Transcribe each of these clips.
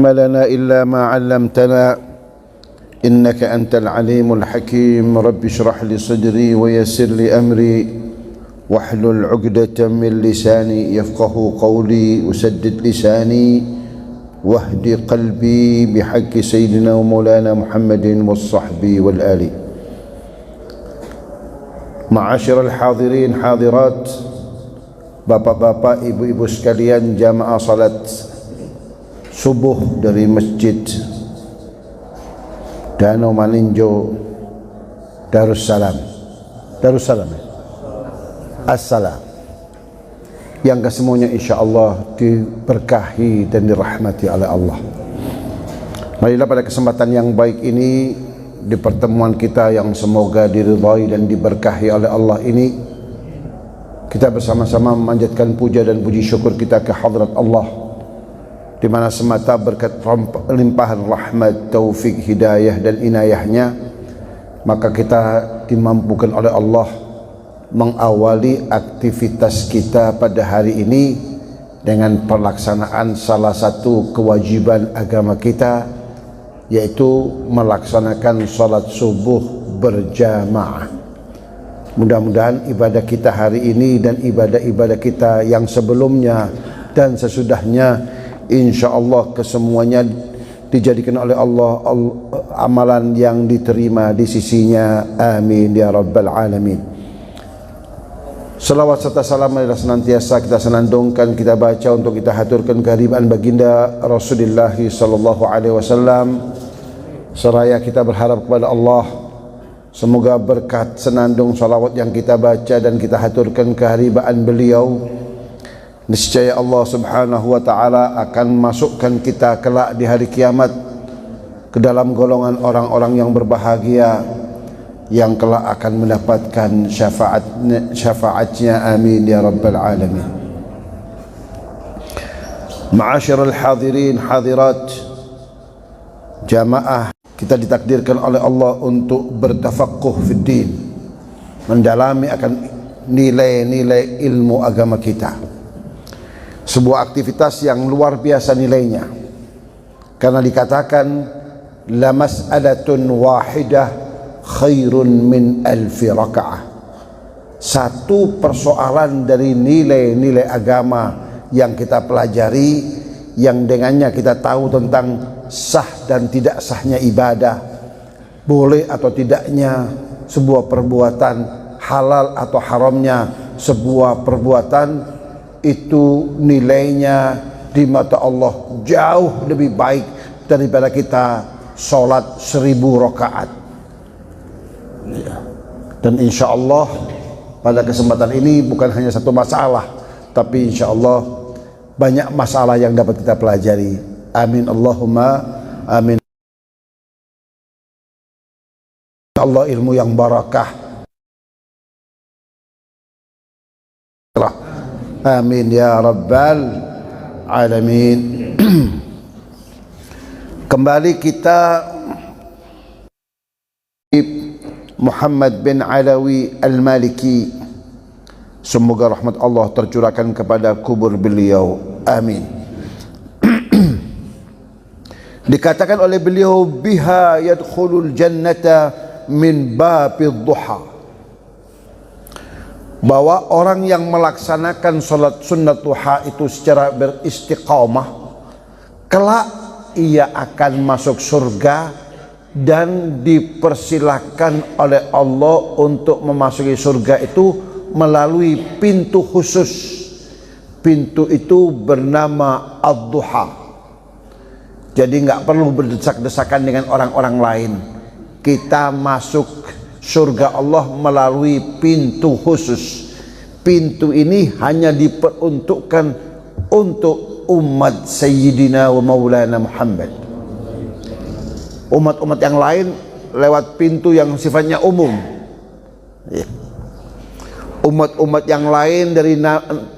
علم لنا إلا ما علمتنا إنك أنت العليم الحكيم. رب اشرح لي صدري ويسر لي أمري واحلل عقدة من لساني يفقه قولي وسدد لساني واهد قلبي بحق سيدنا ومولانا محمد والصحب والآل. Ma'asyiral hadirin hadirat, bapak-bapak, ibu-ibu sekalian, jamaah salat subuh dari Masjid Danau Maninjo Darussalam Assalam, yang kesemuanya insyaAllah diberkahi dan dirahmati oleh Allah. Marilah pada kesempatan yang baik ini, di pertemuan kita yang semoga diridhai dan diberkahi oleh Allah ini, kita bersama-sama memanjatkan puja dan puji syukur kita ke hadrat Allah, di mana semata berkat limpahan rahmat, taufik, hidayah dan inayahnya, maka kita dimampukan oleh Allah mengawali aktivitas kita pada hari ini dengan pelaksanaan salah satu kewajiban agama kita, yaitu melaksanakan salat subuh berjamaah. Mudah-mudahan ibadah kita hari ini dan ibadah-ibadah kita yang sebelumnya dan sesudahnya, insyaallah kesemuanya dijadikan oleh Allah amalan yang diterima di sisinya. Amin ya rabbal alamin. Salawat serta salam adalah senantiasa kita senandungkan, kita baca untuk kita haturkan kehadiran baginda Rasulullah sallallahu alaihi wasallam, seraya kita berharap kepada Allah semoga berkat senandung salawat yang kita baca dan kita haturkan keharibaan beliau, niscaya Allah subhanahu wa ta'ala akan masukkan kita kelak di hari kiamat ke dalam golongan orang-orang yang berbahagia, yang kelak akan mendapatkan syafaatnya. Amin ya rabbal alamin. Ma'asyiral hadirin hadirat, jamaah, kita ditakdirkan oleh Allah untuk bertafaqquh fid din, mendalami akan nilai-nilai ilmu agama kita. Sebuah aktivitas yang luar biasa nilainya, karena dikatakan la mas'alatun wahidah khairun min alfi raka'ah. Satu persoalan dari nilai-nilai agama yang kita pelajari, yang dengannya kita tahu tentang sah dan tidak sahnya ibadah, boleh atau tidaknya sebuah perbuatan, halal atau haramnya sebuah perbuatan, itu nilainya di mata Allah jauh lebih baik daripada kita sholat 1000 rakaat. Dan insya Allah pada kesempatan ini bukan hanya satu masalah, tapi insya Allah banyak masalah yang dapat kita pelajari. Amin Allahumma amin. Allah ilmu yang barakah. Amin ya rabbal alamin. Kembali kita Muhammad bin Alawi Al-Maliki, semoga rahmat Allah tercurahkan kepada kubur beliau. Amin. Dikatakan oleh beliau, biha yadkhulul jannata min babid duha, bahwa orang yang melaksanakan salat sunnat duha itu secara beristiqamah, kelak ia akan masuk surga dan dipersilahkan oleh Allah untuk memasuki surga itu melalui pintu khusus. Pintu itu bernama Ad-Duha. Jadi nggak perlu berdesak-desakan dengan orang-orang lain. Kita masuk surga Allah melalui pintu khusus. Pintu ini hanya diperuntukkan untuk umat Sayyidina wa Maulana Muhammad. Umat-umat yang lain lewat pintu yang sifatnya umum. Umat-umat yang lain dari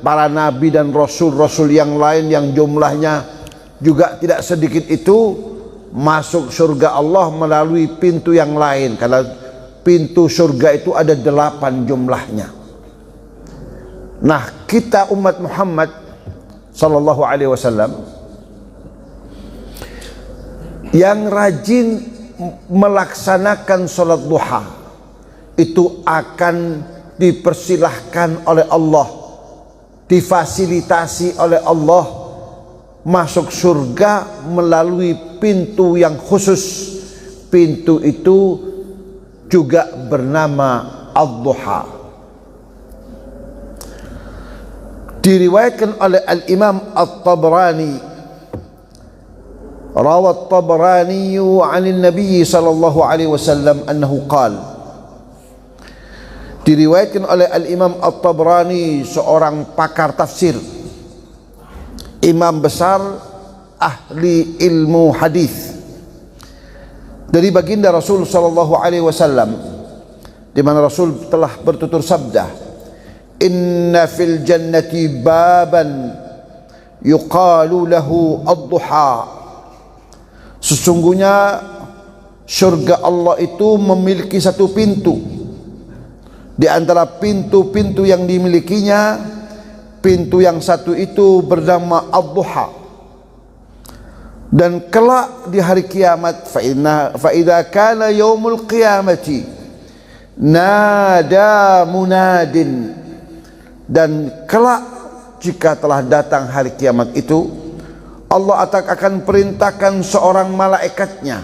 para nabi dan rasul-rasul yang lain yang jumlahnya juga tidak sedikit itu, masuk surga Allah melalui pintu yang lain, karena pintu surga itu ada 8 jumlahnya. Nah, kita umat Muhammad sallallahu alaihi wasallam Yang rajin melaksanakan sholat duha itu akan dipersilahkan oleh Allah, difasilitasi oleh Allah masuk surga melalui pintu yang khusus. Pintu itu juga bernama Ad-Duha. Diriwayatkan oleh Al-Imam At-Tabrani, rawa At-Tabrani 'an Nabi sallallahu alaihi wasallam annahu qala. Diriwayatkan oleh Al-Imam At-Tabrani, seorang pakar tafsir, imam besar ahli ilmu hadis, dari baginda Rasul sallallahu alaihi wasallam, di mana Rasul telah bertutur sabda, "Inna fil jannati baban yuqalu lahu ad-duha." Sesungguhnya surga Allah itu memiliki satu pintu. Di antara pintu-pintu yang dimilikinya, pintu yang satu itu bernama ad-duha. Dan kelak di hari kiamat, fa idza kana yaumul qiyamati nada munadin, dan kelak jika telah datang hari kiamat itu, Allah akan perintahkan seorang malaikatnya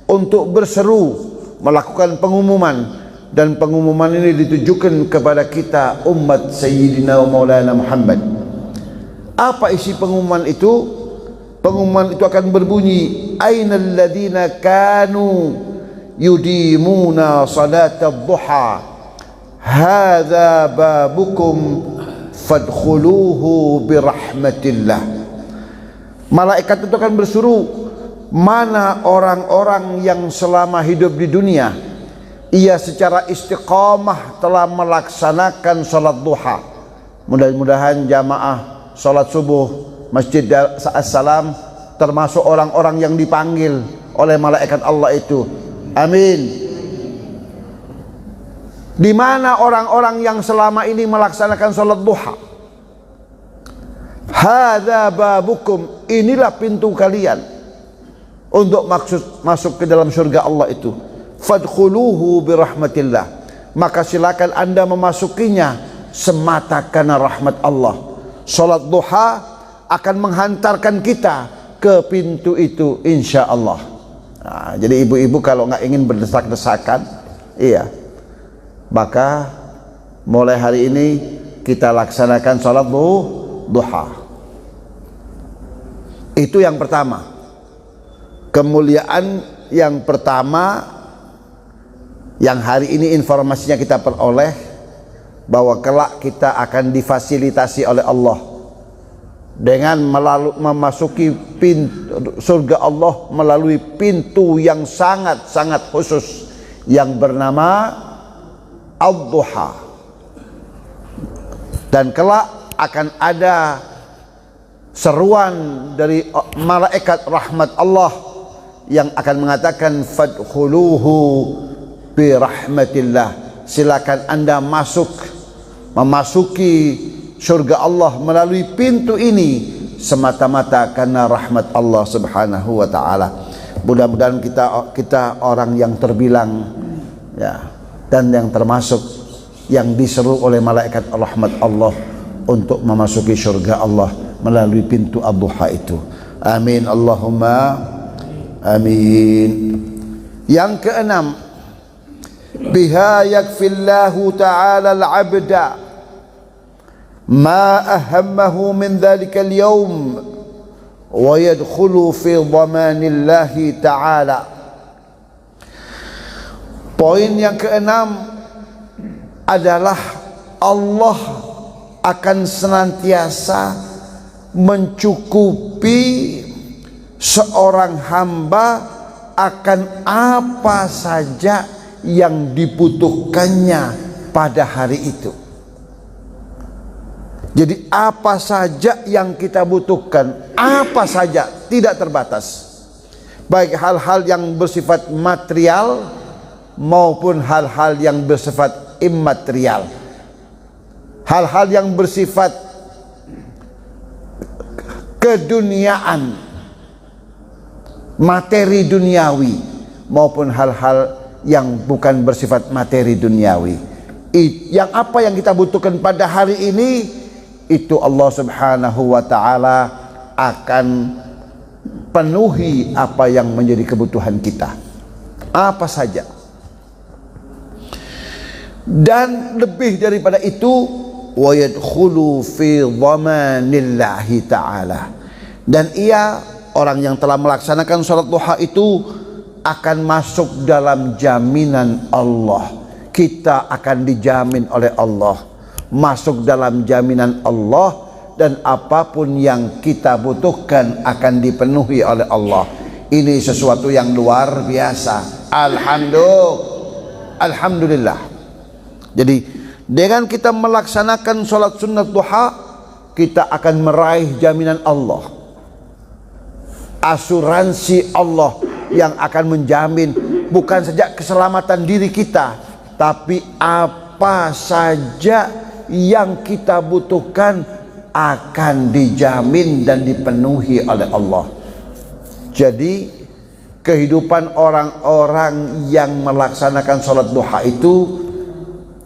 untuk berseru, melakukan pengumuman, dan pengumuman ini ditujukan kepada kita umat Sayyidina wa Maulana Muhammad. Apa isi pengumuman itu? Pengumuman itu akan berbunyi, ainal ladina kanu yudimuna salatad duha hadza babukum fadkhuluhu birahmatillah. Malaikat itu akan berseru, mana orang-orang yang selama hidup di dunia ia secara istiqamah telah melaksanakan salat duha. Mudah-mudahan jamaah salat subuh Masjid As-Salam termasuk orang-orang yang dipanggil oleh malaikat Allah itu. Amin. Di mana orang-orang yang selama ini melaksanakan salat duha? Hadza babukum, inilah pintu kalian untuk masuk ke dalam surga Allah itu. Fadkhuluhu birahmatillah, maka silakan Anda memasukinya semata karena rahmat Allah. Salat duha akan menghantarkan kita ke pintu itu insya Allah. Nah, jadi ibu-ibu kalau nggak ingin berdesak-desakan, iya, maka mulai hari ini kita laksanakan sholat duha. Itu yang pertama. Kemuliaan yang pertama yang hari ini informasinya kita peroleh, bahwa kelak kita akan difasilitasi oleh Allah dengan memasuki pintu surga Allah melalui pintu yang sangat-sangat khusus yang bernama Ad-Duha. Dan kelak akan ada seruan dari malaikat rahmat Allah yang akan mengatakan fadkhuluhu bi rahmatillah, silakan Anda memasuki surga Allah melalui pintu ini semata-mata karena rahmat Allah Subhanahu wa taala. Mudah-mudahan kita orang yang terbilang ya, dan yang termasuk yang diseru oleh malaikat rahmat Allah untuk memasuki surga Allah melalui pintu Ad-Duha itu. Amin Allahumma amin. Yang keenam, biha yakfillahu ta'ala al-'abda ma ahammahu min dhalikal yawm wa yadkhulu fi dhamanillahi ta'ala. Poin yang keenam adalah Allah akan senantiasa mencukupi seorang hamba akan apa saja yang dibutuhkannya pada hari itu. Jadi apa saja yang kita butuhkan, apa saja, tidak terbatas, baik hal-hal yang bersifat material maupun hal-hal yang bersifat immaterial. Hal-hal yang bersifat keduniaan materi duniawi maupun hal-hal yang bukan bersifat materi duniawi. Yang apa yang kita butuhkan pada hari ini, itu Allah Subhanahu wa ta'ala akan penuhi apa yang menjadi kebutuhan kita, apa saja. Dan lebih daripada itu, wa yadkhulu fi dhamanillahi ta'ala, dan ia, orang yang telah melaksanakan salat duha itu, akan masuk dalam jaminan Allah. Kita akan dijamin oleh Allah, masuk dalam jaminan Allah, dan apapun yang kita butuhkan akan dipenuhi oleh Allah. Ini sesuatu yang luar biasa. Alhamdulillah. Jadi dengan kita melaksanakan sholat sunnat duha, kita akan meraih jaminan Allah, asuransi Allah yang akan menjamin bukan saja keselamatan diri kita, tapi apa saja yang kita butuhkan akan dijamin dan dipenuhi oleh Allah. Jadi kehidupan orang-orang yang melaksanakan sholat duha itu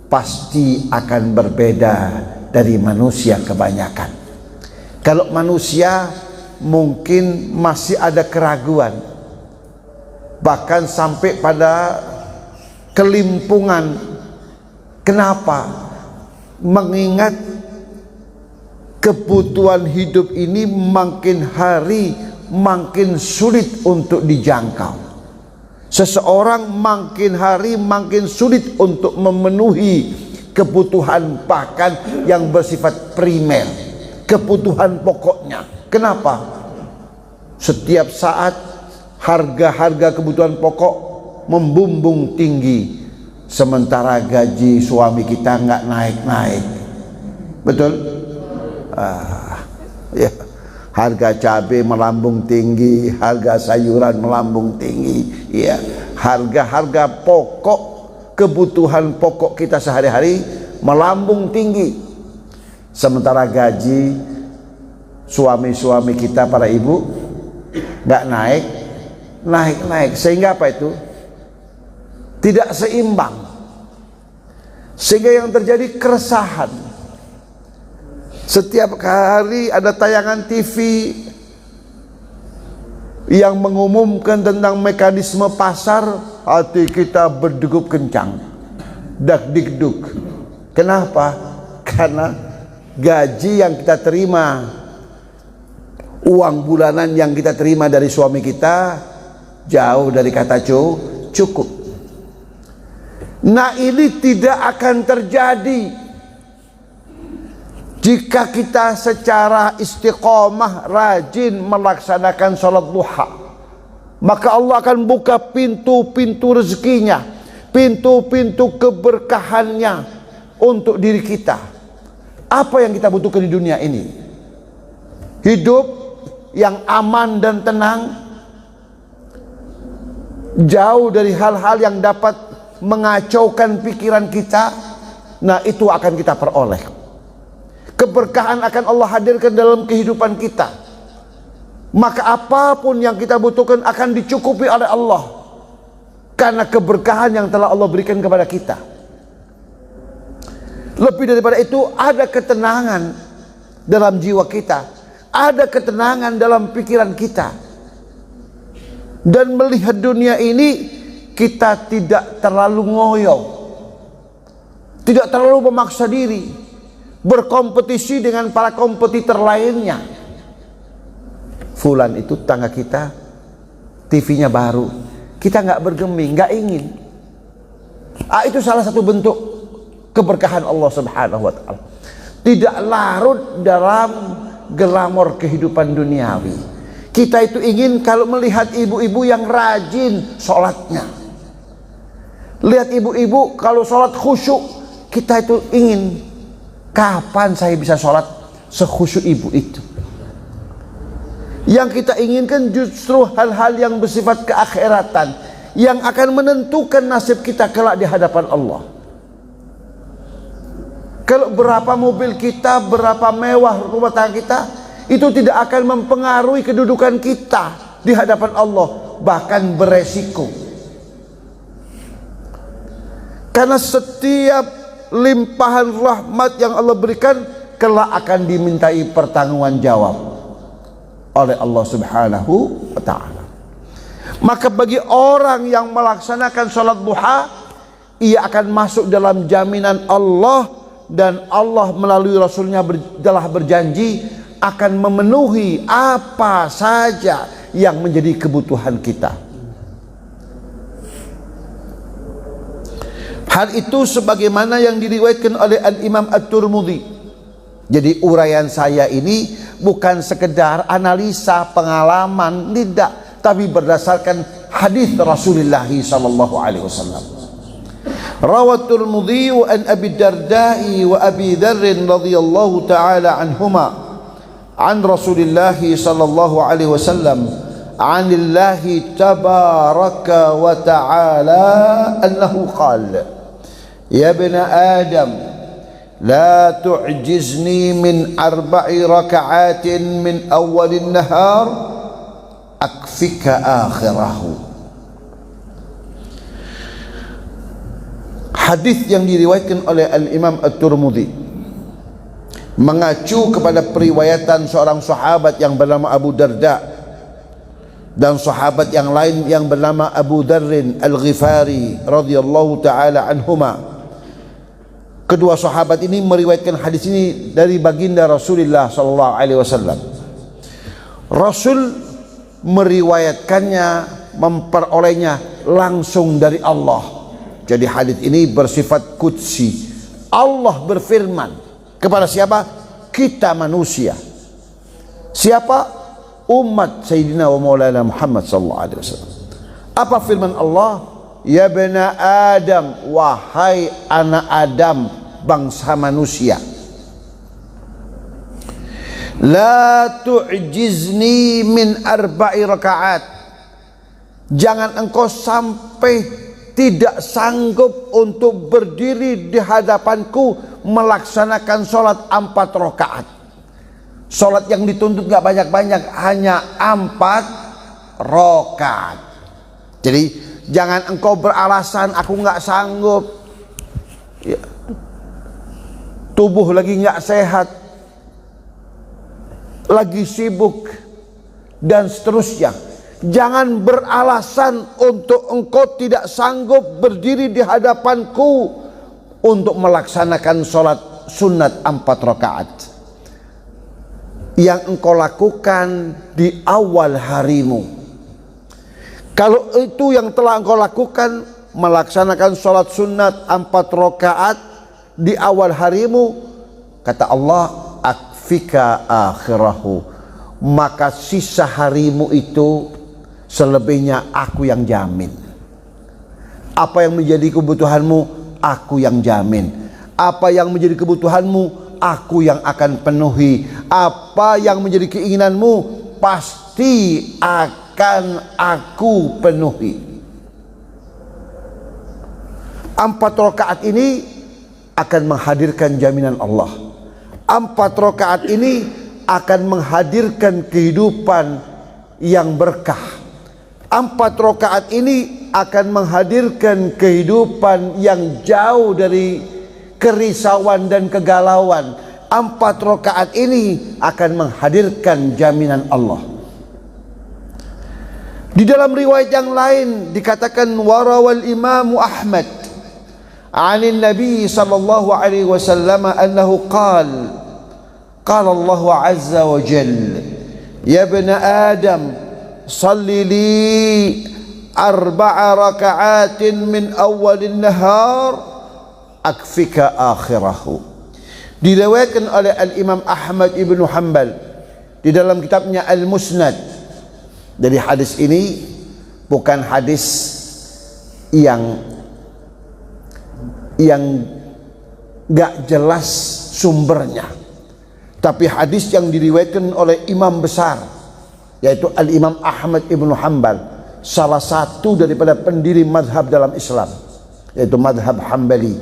pasti akan berbeda dari manusia kebanyakan. Kalau manusia mungkin masih ada keraguan, bahkan sampai pada kelimpungan. Kenapa? Mengingat kebutuhan hidup ini makin hari makin sulit untuk dijangkau. Seseorang makin hari makin sulit untuk memenuhi kebutuhan bahkan yang bersifat primer, kebutuhan pokoknya. Kenapa? Setiap saat harga-harga kebutuhan pokok membumbung tinggi, sementara gaji suami kita nggak naik-naik. Betul? Ya. Harga cabai melambung tinggi, harga sayuran melambung tinggi, ya. Harga-harga pokok, kebutuhan pokok kita sehari-hari melambung tinggi, sementara gaji suami-suami kita, para ibu, nggak naik, sehingga apa itu? Tidak seimbang, sehingga yang terjadi keresahan. Setiap hari ada tayangan TV yang mengumumkan tentang mekanisme pasar, hati kita berdegup kencang, dak-dikduk. Kenapa? Karena gaji yang kita terima, uang bulanan yang kita terima dari suami kita jauh dari kata cukup. Nah, ini tidak akan terjadi jika kita secara istiqomah rajin melaksanakan sholat duha. Maka Allah akan buka pintu-pintu rezekinya, pintu-pintu keberkahannya untuk diri kita. Apa yang kita butuhkan di dunia ini? Hidup yang aman dan tenang, jauh dari hal-hal yang dapat mengacaukan pikiran kita. Nah, itu akan kita peroleh. Keberkahan akan Allah hadirkan dalam kehidupan kita. Maka apapun yang kita butuhkan akan dicukupi oleh Allah, karena keberkahan yang telah Allah berikan kepada kita. Lebih daripada itu, ada ketenangan dalam jiwa kita, ada ketenangan dalam pikiran kita. Dan melihat dunia ini, kita tidak terlalu ngoyo, tidak terlalu memaksa diri berkompetisi dengan para kompetitor lainnya. Fulan itu tetangga kita, TV-nya baru, kita nggak bergeming, nggak ingin. Itu salah satu bentuk keberkahan Allah Subhanahu wa ta'ala. Tidak larut dalam glamor kehidupan duniawi. Kita itu ingin kalau melihat ibu-ibu yang rajin sholatnya, lihat ibu-ibu kalau sholat khusyuk, kita itu ingin, kapan saya bisa sholat sekhusyuk ibu itu? Yang kita inginkan justru hal-hal yang bersifat keakhiratan, yang akan menentukan nasib kita kelak di hadapan Allah. Kalau berapa mobil kita, berapa mewah rumah tangga kita, itu tidak akan mempengaruhi kedudukan kita di hadapan Allah, bahkan beresiko. Karena setiap limpahan rahmat yang Allah berikan kelak akan dimintai pertanggungjawaban jawab oleh Allah Subhanahu wa ta'ala. Maka bagi orang yang melaksanakan sholat duha, ia akan masuk dalam jaminan Allah, dan Allah melalui Rasulnya telah berjanji akan memenuhi apa saja yang menjadi kebutuhan kita. Hal itu sebagaimana yang diriwayatkan oleh Al-Imam At-Tirmidzi. Jadi uraian saya ini bukan sekedar analisa pengalaman, tidak, tapi berdasarkan hadis Rasulullah sallallahu alaihi wasallam. Rawat Tirmidzi an Abi Darda'i wa Abi Dzar radhiyallahu ta'ala anhuma an Rasulullah sallallahu alaihi wasallam anillahi tabaraka wa ta'ala annahu qala ya ibna Adam la tu'jizni min 4 raka'atin min awwalin nahar akfika akhirahu. Hadis yang diriwayatkan oleh Al-Imam At-Tirmidzi mengacu kepada periwayatan seorang sahabat yang bernama Abu Darda dan sahabat yang lain yang bernama Abu Dzar Al-Ghifari radhiyallahu taala anhuma. Kedua sahabat ini meriwayatkan hadis ini dari baginda Rasulullah sallallahu alaihi wasallam. Rasul meriwayatkannya, memperolehnya langsung dari Allah. Jadi hadis ini bersifat qudsi. Allah berfirman kepada siapa? Kita manusia. Siapa? Umat Sayyidina wa Maulana Muhammad sallallahu alaihi wasallam. Apa firman Allah? Ya bani Adam, wahai anak Adam, bangsa manusia. La tu'jizni min 4 rakaat. Jangan engkau sampai tidak sanggup untuk berdiri di hadapanku melaksanakan sholat 4 rakaat. Sholat yang dituntut gak banyak-banyak, hanya 4 rakaat. Jadi jangan engkau beralasan aku gak sanggup, ya, tubuh lagi gak sehat, lagi sibuk, dan seterusnya. Jangan beralasan untuk engkau tidak sanggup berdiri di hadapanku untuk melaksanakan sholat sunat 4 rakaat yang engkau lakukan di awal harimu. Kalau itu yang telah engkau lakukan, melaksanakan sholat sunat 4 rakaat di awal harimu, kata Allah, akfika akhirahu, maka sisa harimu itu selebihnya aku yang jamin. Apa yang menjadi kebutuhanmu, aku yang jamin. Apa yang menjadi kebutuhanmu, aku yang akan penuhi. Apa yang menjadi keinginanmu, pasti akan aku penuhi. 4 rakaat ini akan menghadirkan jaminan Allah. 4 rakaat ini akan menghadirkan kehidupan yang berkah. 4 rakaat ini akan menghadirkan kehidupan yang jauh dari kerisauan dan kegalauan. 4 rakaat ini akan menghadirkan jaminan Allah. Di dalam riwayat yang lain dikatakan warawal Imam Ahmad anin Nabi sallallahu alaihi wasallam annahu qala Allah azza wa jalla ya ibn Adam salli li 4 raka'atin min awalin nahar akfika akhirahu. Diriwayatkan oleh Al-Imam Ahmad ibn Hanbal di dalam kitabnya Al-Musnad. Dari hadis ini bukan hadis yang gak jelas sumbernya, tapi hadis yang diriwayatkan oleh imam besar, yaitu Al-Imam Ahmad ibn Hanbal, salah satu daripada pendiri madhab dalam Islam, yaitu madhab Hambali.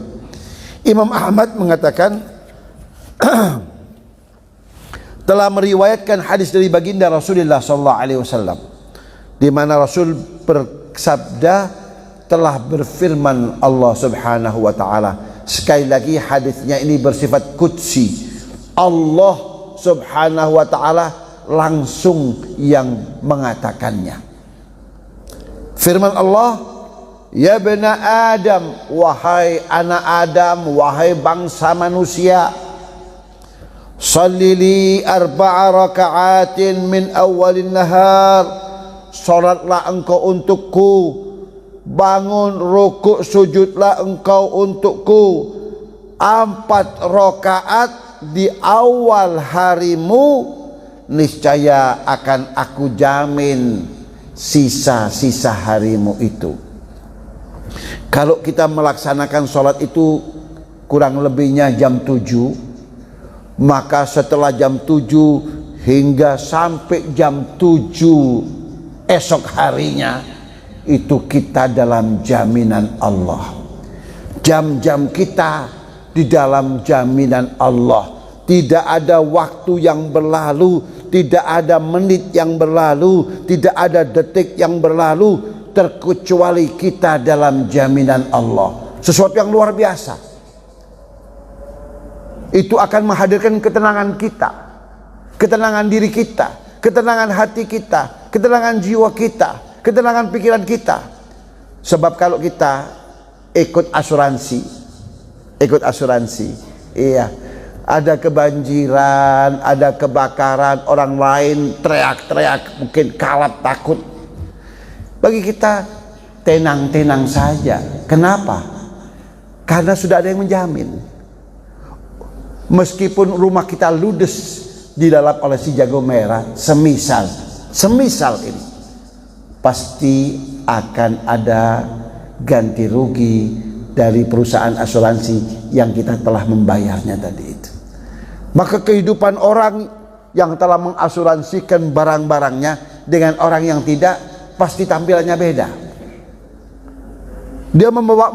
Imam Ahmad mengatakan telah meriwayatkan hadis dari baginda Rasulullah sallallahu alaihi wasallam. di mana Rasul bersabda, telah berfirman Allah Subhanahu wa taala. Sekali lagi hadisnya ini bersifat qudsi. Allah Subhanahu wa taala langsung yang mengatakannya. Firman Allah, ya bena Adam, wahai anak Adam, wahai bangsa manusia, sallili arba'a raka'atin min awalin nahar, salatlah engkau untukku, bangun rukuk sujudlah engkau untukku 4 rakaat di awal harimu, niscaya akan aku jamin sisa-sisa harimu itu. Kalau kita melaksanakan sholat itu kurang lebihnya jam 7, maka setelah jam 7 hingga sampai jam 7 esok harinya, itu kita dalam jaminan Allah. Jam-jam kita di dalam jaminan Allah. Tidak ada waktu yang berlalu, tidak ada menit yang berlalu, tidak ada detik yang berlalu terkecuali kita dalam jaminan Allah. Sesuatu yang luar biasa. Itu akan menghadirkan ketenangan kita, ketenangan diri kita, ketenangan hati kita, ketenangan jiwa kita, ketenangan pikiran kita. Sebab kalau kita ikut asuransi, iya, ada kebanjiran, ada kebakaran, orang lain teriak-teriak, mungkin kalap takut. Bagi kita tenang-tenang saja. Kenapa? Karena sudah ada yang menjamin. Meskipun rumah kita ludes dilalap oleh si jago merah, semisal ini, pasti akan ada ganti rugi dari perusahaan asuransi yang kita telah membayarnya tadi itu. Maka kehidupan orang yang telah mengasuransikan barang-barangnya dengan orang yang tidak, pasti tampilannya beda. Dia membawa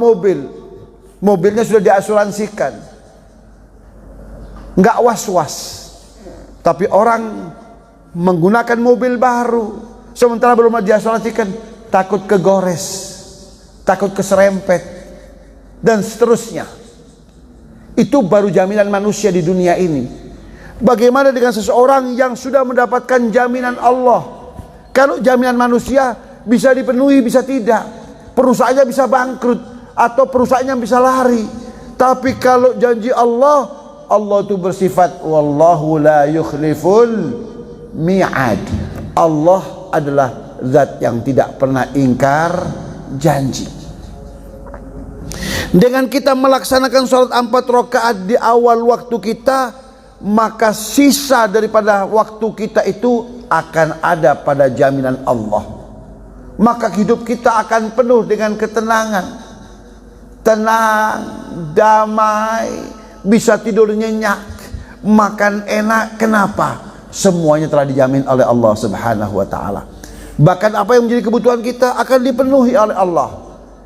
mobilnya sudah diasuransikan, nggak was-was. Tapi orang menggunakan mobil baru, sementara belum diasuransikan, takut kegores, takut keserempet, dan seterusnya. Itu baru jaminan manusia di dunia ini. Bagaimana dengan seseorang yang sudah mendapatkan jaminan Allah? Kalau jaminan manusia bisa dipenuhi, bisa tidak. Perusahaannya bisa bangkrut, atau perusahaannya bisa lari. Tapi kalau janji Allah, Allah itu bersifat wallahu la yukhliful mi'ad. Allah adalah zat yang tidak pernah ingkar janji. Dengan kita melaksanakan sholat 4 rakaat di awal waktu kita, maka sisa daripada waktu kita itu akan ada pada jaminan Allah. Maka hidup kita akan penuh dengan ketenangan, tenang, damai, bisa tidur nyenyak, makan enak. Kenapa? Semuanya telah dijamin oleh Allah Subhanahu wa taala. Bahkan apa yang menjadi kebutuhan kita akan dipenuhi oleh Allah.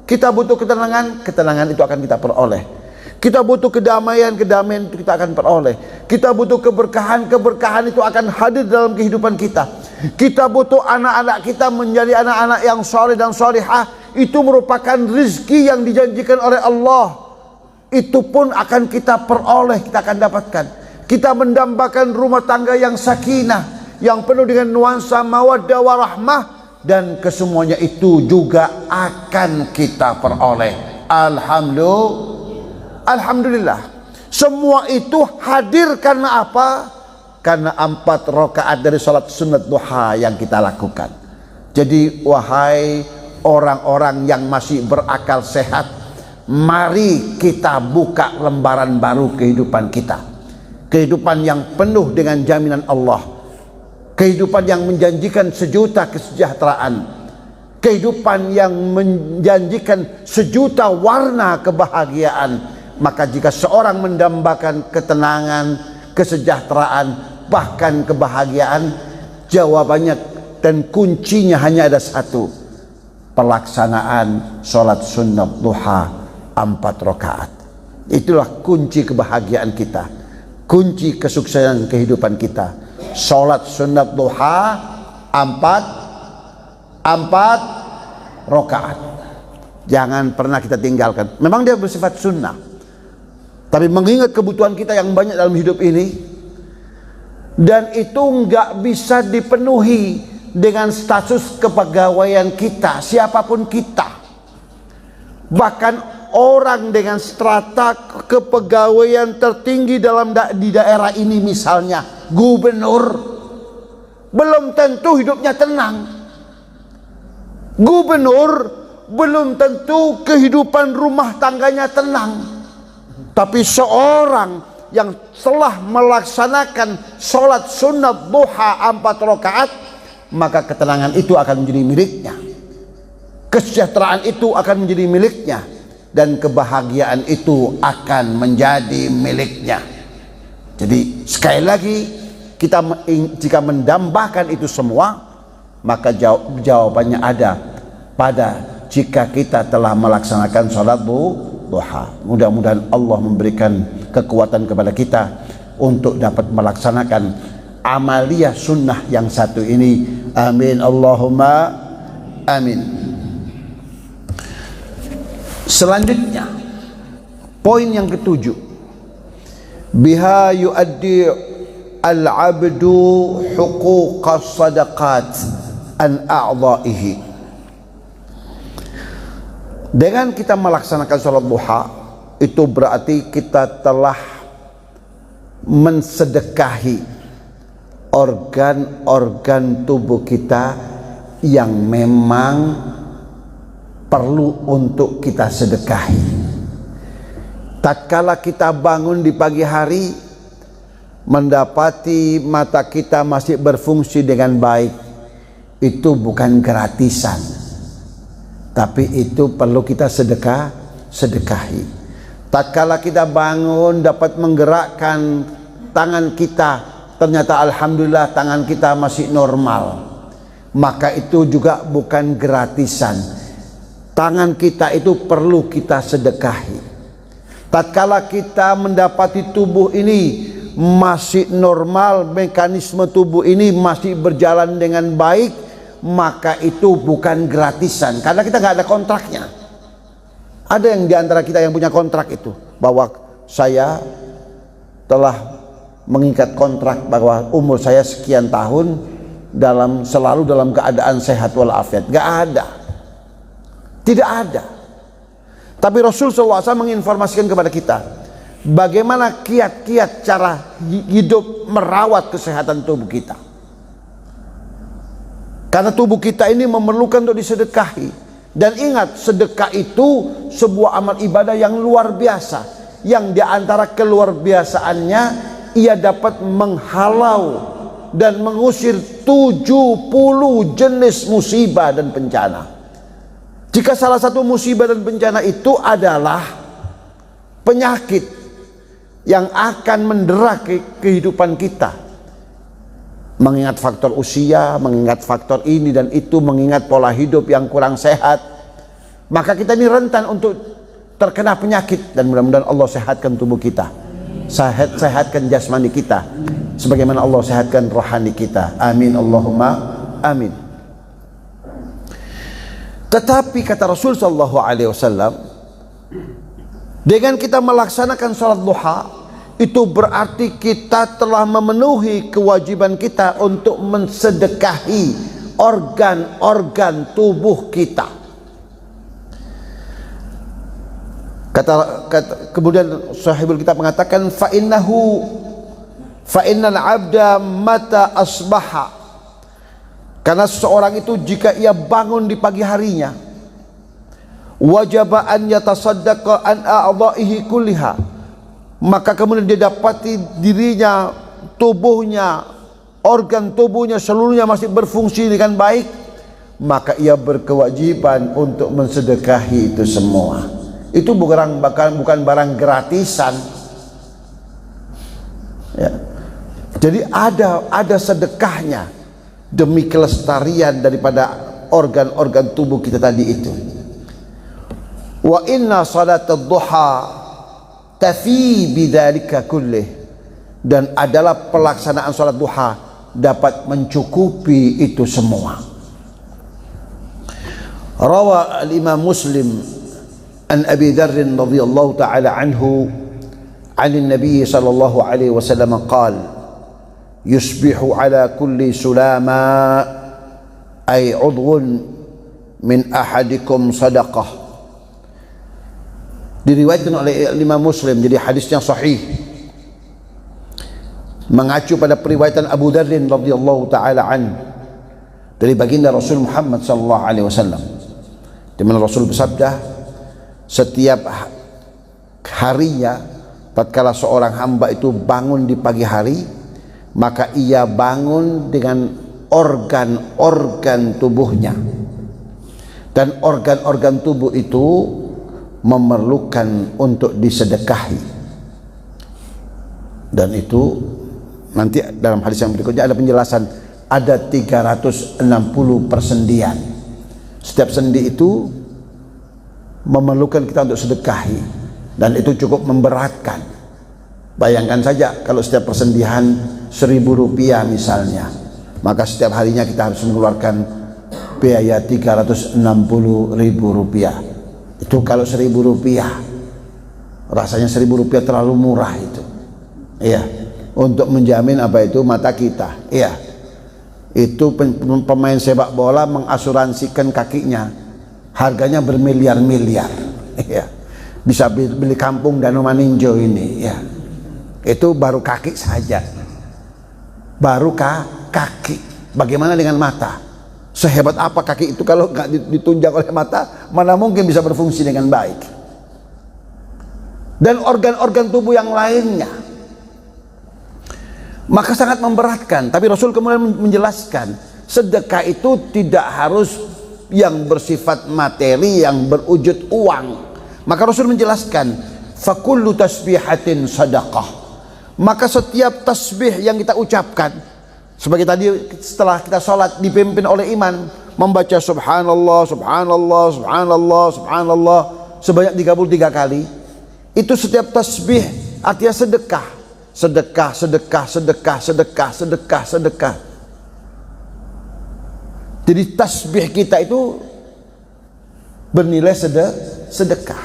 Kita butuh ketenangan, ketenangan itu akan kita peroleh. Kita butuh kedamaian, kedamaian itu kita akan peroleh. Kita butuh keberkahan, keberkahan itu akan hadir dalam kehidupan kita. Kita butuh anak-anak kita menjadi anak-anak yang saleh dan salihah. Itu merupakan rezeki yang dijanjikan oleh Allah. Itu pun akan kita peroleh, kita akan dapatkan. Kita mendambakan rumah tangga yang sakinah, yang penuh dengan nuansa mawaddah warahmah, dan kesemuanya itu juga akan kita peroleh. Alhamdulillah. Semua itu hadir karena apa? Karena 4 rakaat dari salat sunat duha yang kita lakukan. Jadi wahai orang-orang yang masih berakal sehat, mari kita buka lembaran baru kehidupan kita. Kehidupan yang penuh dengan jaminan Allah. Kehidupan yang menjanjikan sejuta kesejahteraan. Kehidupan yang menjanjikan sejuta warna kebahagiaan. Maka jika seorang mendambakan ketenangan, kesejahteraan, bahkan kebahagiaan, jawabannya dan kuncinya hanya ada satu: pelaksanaan sholat sunnah duha 4 rakaat. Itulah kunci kebahagiaan kita, kunci kesuksesan kehidupan kita. Sholat sunat duha 4 4 rakaat. Jangan pernah kita tinggalkan. Memang dia bersifat sunnah, tapi mengingat kebutuhan kita yang banyak dalam hidup ini, dan itu nggak bisa dipenuhi dengan status kepegawaian kita, siapapun kita. Bahkan orang dengan strata kepegawaian tertinggi di daerah ini, misalnya gubernur, belum tentu hidupnya tenang. Gubernur belum tentu kehidupan rumah tangganya tenang. Tapi seorang yang telah melaksanakan sholat sunat duha 4 rakaat, maka ketenangan itu akan menjadi miliknya, kesejahteraan itu akan menjadi miliknya, dan kebahagiaan itu akan menjadi miliknya. Jadi sekali lagi, kita jika mendambakan itu semua, maka jawabannya ada pada jika kita telah melaksanakan sholat duha. Mudah-mudahan Allah memberikan kekuatan kepada kita untuk dapat melaksanakan amaliyah sunnah yang satu ini. Amin Allahumma amin. Selanjutnya, poin yang ke-7, biha yuaddi al-abdu huquqas sadaqat an a'dha'ihi. Dengan kita melaksanakan sholat duha, itu berarti kita telah mensedekahi organ-organ tubuh kita yang memang perlu untuk kita sedekahi. Tatkala kita bangun di pagi hari, mendapati mata kita masih berfungsi dengan baik, itu bukan gratisan, tapi itu perlu kita sedekahi. Tatkala kita bangun dapat menggerakkan tangan kita, ternyata alhamdulillah tangan kita masih normal, maka itu juga bukan gratisan. Tangan kita itu perlu kita sedekahi. Tatkala kita mendapati tubuh ini masih normal, mekanisme tubuh ini masih berjalan dengan baik, maka itu bukan gratisan, karena kita nggak ada kontraknya. Ada yang diantara kita yang punya kontrak itu, bahwa saya telah mengikat kontrak bahwa umur saya sekian tahun selalu dalam keadaan sehat walafiat. Nggak ada, tidak ada. Tapi Rasul SAW menginformasikan kepada kita bagaimana kiat-kiat cara hidup merawat kesehatan tubuh kita. Karena tubuh kita ini memerlukan untuk disedekahi. Dan ingat, sedekah itu sebuah amal ibadah yang luar biasa, yang diantara keluar biasaannya, ia dapat menghalau dan mengusir 70 jenis musibah dan bencana. Jika salah satu musibah dan bencana itu adalah penyakit yang akan mendera kehidupan kita, mengingat faktor usia, mengingat faktor ini dan itu, mengingat pola hidup yang kurang sehat, maka kita ini rentan untuk terkena penyakit. Dan mudah-mudahan Allah sehatkan tubuh kita, sehatkan jasmani kita, sebagaimana Allah sehatkan rohani kita. Amin Allahumma amin. Tetapi kata Rasul SAW, dengan kita melaksanakan salat duha, itu berarti kita telah memenuhi kewajiban kita untuk mensedekahi organ-organ tubuh kita. Kemudian sahibul kitab mengatakan, fa innal abda mata asbaha, karena seseorang itu jika ia bangun di pagi harinya, wajaba an yatasaddaqa an a'dha'ihi kulliha, maka kemudian dia dapati dirinya, tubuhnya, organ tubuhnya seluruhnya masih berfungsi dengan baik, maka ia berkewajiban untuk mensedekahi itu semua. Itu bukan barang gratisan, ya. Jadi ada sedekahnya demi kelestarian daripada organ-organ tubuh kita tadi itu. Wa inna salatul duha tafi bidzalika kullih, dan adalah pelaksanaan salat duha dapat mencukupi itu semua. Rawa al-Imam Muslim an Abi Dzar radhiyallahu ta'ala anhu 'an an-nabiy sallallahu alaihi wasallam qala yusbihu ala kulli sulama ay 'udhun min ahadikum sadaqah. Diriwayatkan oleh Imam Muslim, jadi hadisnya sahih, mengacu pada periwayatan Abu Dzar radhiyallahu taala an dari baginda Rasul Muhammad sallallahu alaihi wasallam, di mana Rasul bersabda, setiap harinya tatkala seorang hamba itu bangun di pagi hari, maka ia bangun dengan organ-organ tubuhnya, dan organ-organ tubuh itu memerlukan untuk disedekahi. Dan itu nanti dalam hadis yang berikutnya ada penjelasan, ada 360 persendian. Setiap sendi itu memerlukan kita untuk sedekahi, dan itu cukup memberatkan. Bayangkan saja kalau setiap persendian 1.000 rupiah misalnya, maka setiap harinya kita harus mengeluarkan biaya 360.000 rupiah. Itu kalau 1.000 rupiah, rasanya 1.000 rupiah terlalu murah itu, iya, untuk menjamin apa itu mata kita, iya. Itu pemain sepak bola mengasuransikan kakinya, harganya bermiliar-miliar, iya. Bisa beli kampung Danau Maninjo ini, ya. Itu baru kaki saja, baru kaki. Bagaimana dengan mata? Sehebat apa kaki itu kalau nggak ditunjang oleh mata, mana mungkin bisa berfungsi dengan baik. Dan organ-organ tubuh yang lainnya, maka sangat memberatkan. Tapi Rasul kemudian menjelaskan, sedekah itu tidak harus yang bersifat materi, yang berwujud uang. Maka Rasul menjelaskan, fakullu tasbihatin sadaqah. Maka setiap tasbih yang kita ucapkan, sebagai tadi setelah kita sholat dipimpin oleh imam membaca subhanallah, subhanallah, subhanallah, subhanallah sebanyak 33 kali, itu setiap tasbih artinya sedekah, sedekah, sedekah, sedekah, sedekah, sedekah, sedekah. Jadi tasbih kita itu bernilai sedekah.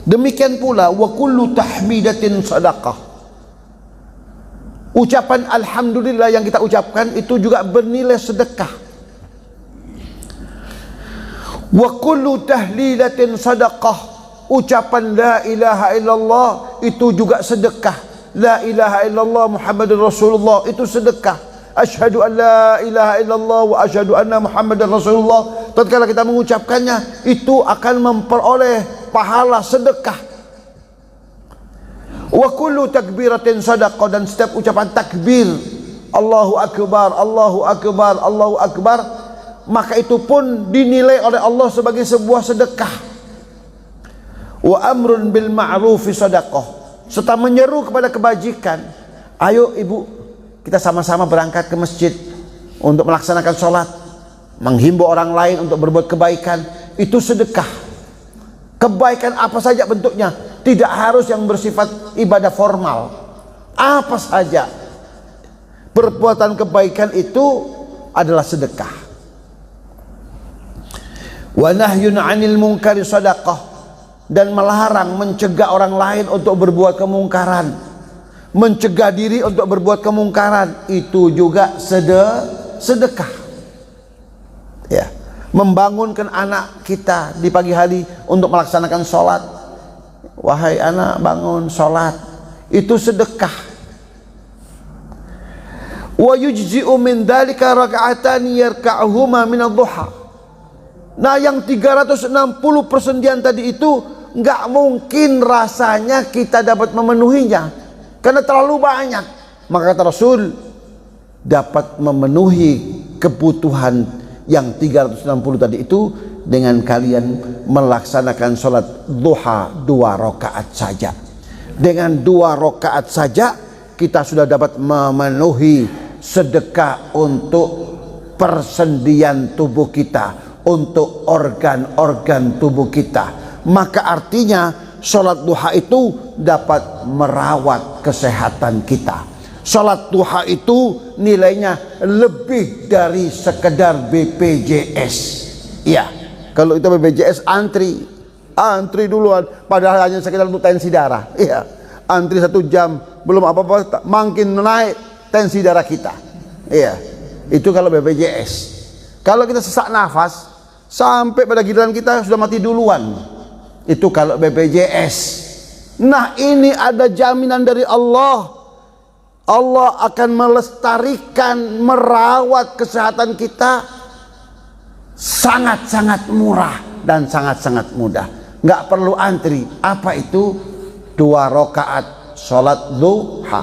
Demikian pula wa kullu tahmidatin sadaqah. Ucapan alhamdulillah yang kita ucapkan itu juga bernilai sedekah. Wa kullu tahlilatin sadaqah. Ucapan la ilaha illallah itu juga sedekah. La ilaha illallah Muhammadur Rasulullah itu sedekah. Asyhadu an la ilaha illallah wa asyhadu anna Muhammadar Rasulullah, tatkala kita mengucapkannya itu akan memperoleh pahala sedekah. Wa kullu takbiratin sadaqah, dan setiap ucapan takbir Allahu akbar, Allahu akbar, Allahu akbar, maka itu pun dinilai oleh Allah sebagai sebuah sedekah. Wa amrun bil ma'rufi sadaqah, serta menyeru kepada kebajikan. Ayo ibu, kita sama-sama berangkat ke masjid untuk melaksanakan sholat, menghimbau orang lain untuk berbuat kebaikan, itu sedekah. Kebaikan apa saja bentuknya, tidak harus yang bersifat ibadah formal, apa saja perbuatan kebaikan itu adalah sedekah. Wa nahyun 'anil munkari sadaqah, dan melarang, mencegah orang lain untuk berbuat kemungkaran, mencegah diri untuk berbuat kemungkaran, itu juga sedekah. Ya, membangunkan anak kita di pagi hari untuk melaksanakan sholat. Wahai anak, bangun sholat, itu sedekah. Wa yujzi'u min dzalika raka'atan yarka'uhuma min ad-duha. Nah, yang 360 persendian tadi itu nggak mungkin rasanya kita dapat memenuhinya karena terlalu banyak. Maka kata Rasul, dapat memenuhi kebutuhan yang 360 tadi itu dengan kalian melaksanakan sholat duha 2 rakaat saja. Dengan 2 rakaat saja kita sudah dapat memenuhi sedekah untuk persendian tubuh kita, untuk organ-organ tubuh kita. Maka artinya sholat duha itu dapat merawat kesehatan kita. Sholat duha itu nilainya lebih dari sekedar BPJS. Ya, Kalau itu BPJS antri duluan, padahal hanya sekedar untuk tensi darah. Iya, antri 1 jam, belum apa-apa, makin naik tensi darah kita. Iya, itu kalau BPJS. Kalau kita sesak nafas, sampai pada giliran kita sudah mati duluan. Itu kalau BPJS. Nah, ini ada jaminan dari Allah. Allah akan melestarikan, merawat kesehatan kita sangat-sangat murah dan sangat-sangat mudah. Nggak perlu antri. Apa itu? 2 rakaat sholat duha.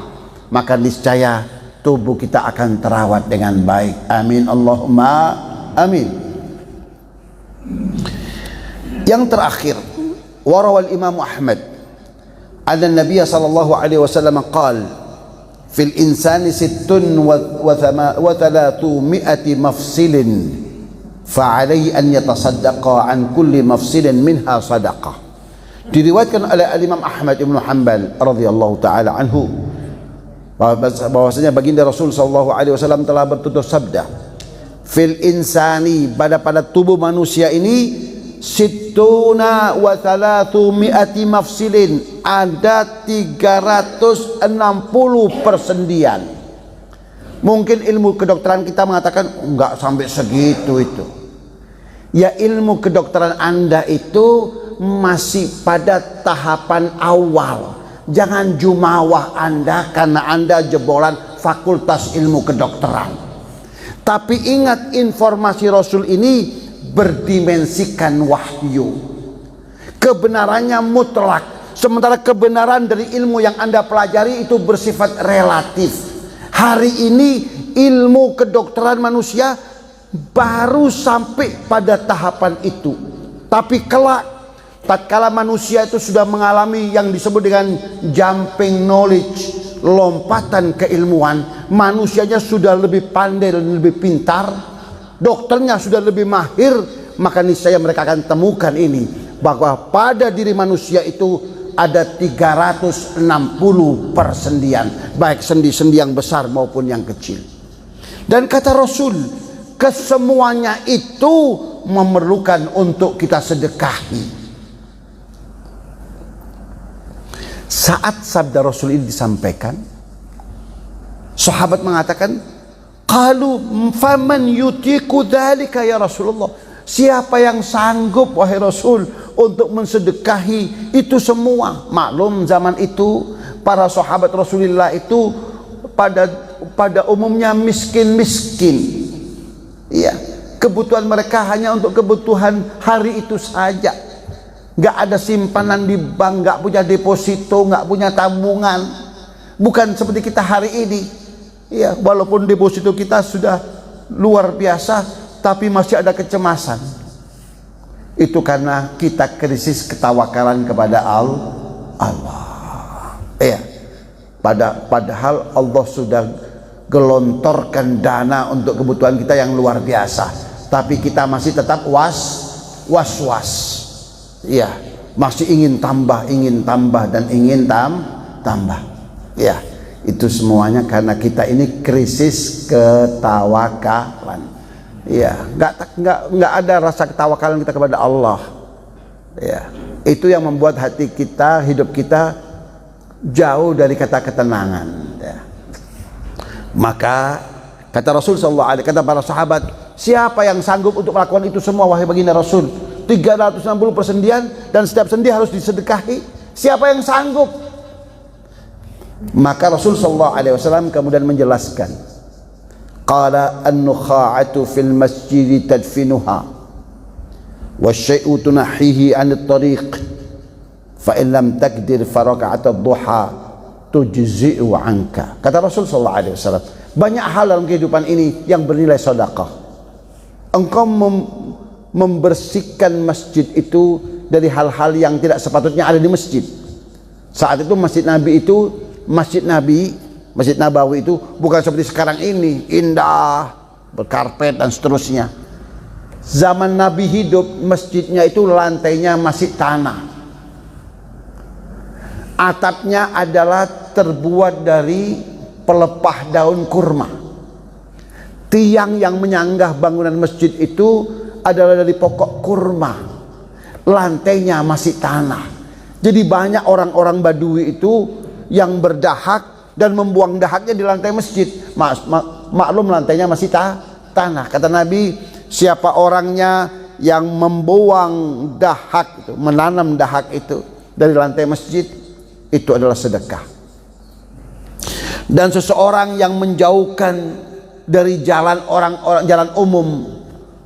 Maka niscaya tubuh kita akan terawat dengan baik. Amin Allahumma amin. Yang terakhir, warawal Imam Ahmad anna Nabiya sallallahu alaihi wasallam qala fil insani 36 mafsilin fa'alaihi an yatasaddaqa an kulli mafsilin minha sadaqah. Diriwayatkan oleh Imam Ahmad Ibn Hanbal radhiyallahu taala anhu bahwasanya baginda Rasul sallallahu alaihi wasallam telah bertutur sabda, fil insani, pada tubuh manusia ini, sittuna wa 300 mafsilin, ada 360 persendian. Mungkin ilmu kedokteran kita mengatakan enggak sampai segitu itu. Ya, ilmu kedokteran Anda itu masih pada tahapan awal. Jangan jumawah Anda karena Anda jebolan fakultas ilmu kedokteran. Tapi ingat, informasi Rasul ini berdimensikan wahyu. Kebenarannya mutlak. Sementara kebenaran dari ilmu yang Anda pelajari itu bersifat relatif. Hari ini ilmu kedokteran manusia baru sampai pada tahapan itu. Tapi kelak, tatkala manusia itu sudah mengalami yang disebut dengan jumping knowledge, lompatan keilmuan, manusianya sudah lebih pandai dan lebih pintar, dokternya sudah lebih mahir, maka niscaya mereka akan temukan ini, bahwa pada diri manusia itu ada 360 persendian, baik sendi-sendi yang besar maupun yang kecil. Dan kata Rasul, kesemuanya itu memerlukan untuk kita sedekahi. Saat sabda Rasul ini disampaikan, sahabat mengatakan, qalu faman yutiku dzalika ya Rasulullah, siapa yang sanggup wahai Rasul untuk mensedekahi itu semua? Maklum zaman itu para sahabat Rasulullah itu pada umumnya miskin-miskin. Iya, kebutuhan mereka hanya untuk kebutuhan hari itu saja. Nggak ada simpanan di bank, nggak punya deposito, nggak punya tabungan. Bukan seperti kita hari ini. Iya, walaupun deposito kita sudah luar biasa, tapi masih ada kecemasan. Itu karena kita krisis ketawakalan kepada Allah. Iya. Padahal Allah sudah gelontorkan dana untuk kebutuhan kita yang luar biasa, tapi kita masih tetap was-was. Iya, masih ingin tambah dan ingin tambah. Ya, itu semuanya karena kita ini krisis ketawakalan. Ya, nggak ada rasa ketawakalan kita kepada Allah. Ya, itu yang membuat hati kita, hidup kita jauh dari kata ketenangan. Ya. Maka kata Rasul sallallahu alaihi, kata para sahabat, siapa yang sanggup untuk melakukan itu semua wahai baginda Rasul? 360 persendian dan setiap sendi harus disedekahi. Siapa yang sanggup? Maka Rasul sallallahu alaihi wasallam kemudian menjelaskan, qala an-nukha'atu fil masjid tadfinuha wasyai'u tunahihi 'anit tariq fa in lam takdir fa raka'at ad-duha tujzi'u 'anka. Kata Rasul sallallahu alaihi wasallam, banyak hal dalam kehidupan ini yang bernilai sedekah. Engkau membersihkan masjid itu dari hal-hal yang tidak sepatutnya ada di masjid. Saat itu Masjid Nabawi itu bukan seperti sekarang ini indah, berkarpet dan seterusnya. Zaman Nabi hidup, masjidnya itu lantainya masih tanah, atapnya adalah terbuat dari pelepah daun kurma. Tiang yang menyanggah bangunan masjid itu adalah dari pokok kurma, lantainya masih tanah. Jadi banyak orang-orang Badui itu yang berdahak dan membuang dahaknya di lantai masjid. Maklum lantainya masih tanah. Kata Nabi, siapa orangnya yang membuang dahak itu, menanam dahak itu dari lantai masjid, itu adalah sedekah. Dan seseorang yang menjauhkan dari jalan jalan umum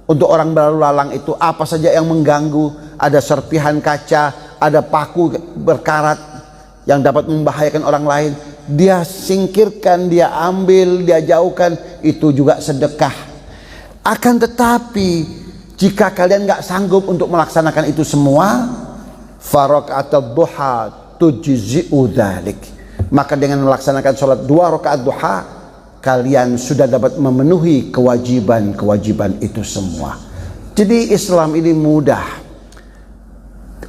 untuk orang berlalu lalang itu, apa saja yang mengganggu, ada serpihan kaca, ada paku berkarat yang dapat membahayakan orang lain, dia singkirkan, dia ambil, dia jauhkan, itu juga sedekah. Akan tetapi jika kalian nggak sanggup untuk melaksanakan itu semua, faraqatul duha tujzi'u dzalik, maka dengan melaksanakan sholat 2 rakaat duha, kalian sudah dapat memenuhi kewajiban-kewajiban itu semua. Jadi Islam ini mudah.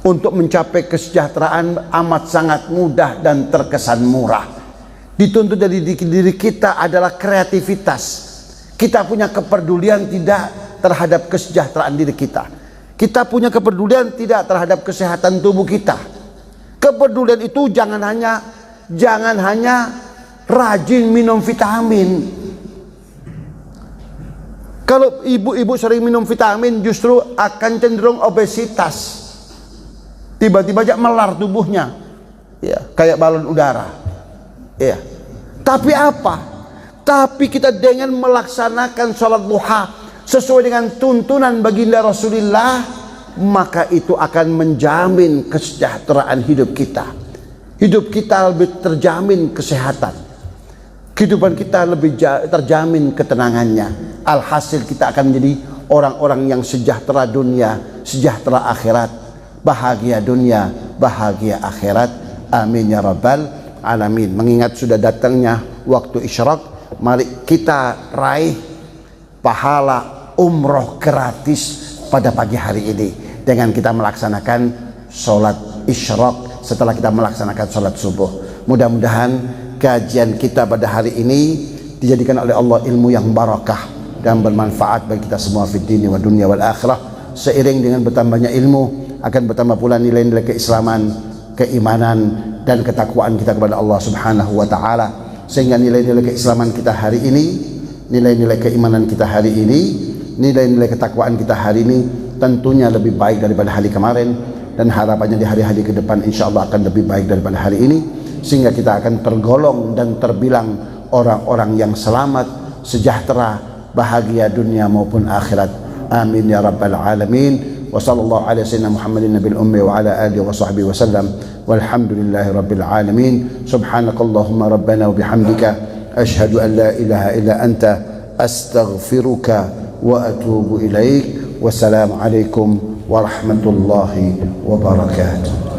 Untuk mencapai kesejahteraan amat sangat mudah dan terkesan murah. Dituntut dari diri kita adalah kreativitas. Kita punya kepedulian tidak terhadap kesejahteraan diri kita. Kita punya kepedulian tidak terhadap kesehatan tubuh kita. Kepedulian itu jangan hanya rajin minum vitamin. Kalau ibu-ibu sering minum vitamin, justru akan cenderung obesitas. Tiba-tiba aja melar tubuhnya, ya, kayak balon udara, ya. Tapi apa? Tapi kita dengan melaksanakan sholat duha sesuai dengan tuntunan baginda Rasulullah, maka itu akan menjamin kesejahteraan hidup kita. Hidup kita lebih terjamin kesehatan, kehidupan kita lebih terjamin ketenangannya. Alhasil kita akan menjadi orang-orang yang sejahtera dunia, sejahtera akhirat. Bahagia dunia, bahagia akhirat. Amin ya rabbal alamin. Mengingat sudah datangnya waktu isyraq, mari kita raih pahala umroh gratis pada pagi hari ini dengan kita melaksanakan sholat isyraq setelah kita melaksanakan sholat subuh. Mudah-mudahan kajian kita pada hari ini dijadikan oleh Allah ilmu yang barakah dan bermanfaat bagi kita semua fid dini wa dunya wal akhirah. Seiring dengan bertambahnya ilmu, akan bertambah pula nilai-nilai keislaman, keimanan dan ketakwaan kita kepada Allah Subhanahu wa taala, sehingga nilai-nilai keislaman kita hari ini, nilai-nilai keimanan kita hari ini, nilai-nilai ketakwaan kita hari ini tentunya lebih baik daripada hari kemarin, dan harapannya di hari-hari ke depan insyaallah akan lebih baik daripada hari ini, sehingga kita akan tergolong dan terbilang orang-orang yang selamat, sejahtera, bahagia dunia maupun akhirat. Amin ya rabbal alamin. وصلى الله على سيدنا محمد النبي الأمي وعلى آله وصحبه وسلم والحمد لله رب العالمين. سبحانك اللهم ربنا وبحمدك أشهد أن لا إله إلا أنت أستغفرك وأتوب إليك. والسلام عليكم ورحمة الله وبركاته.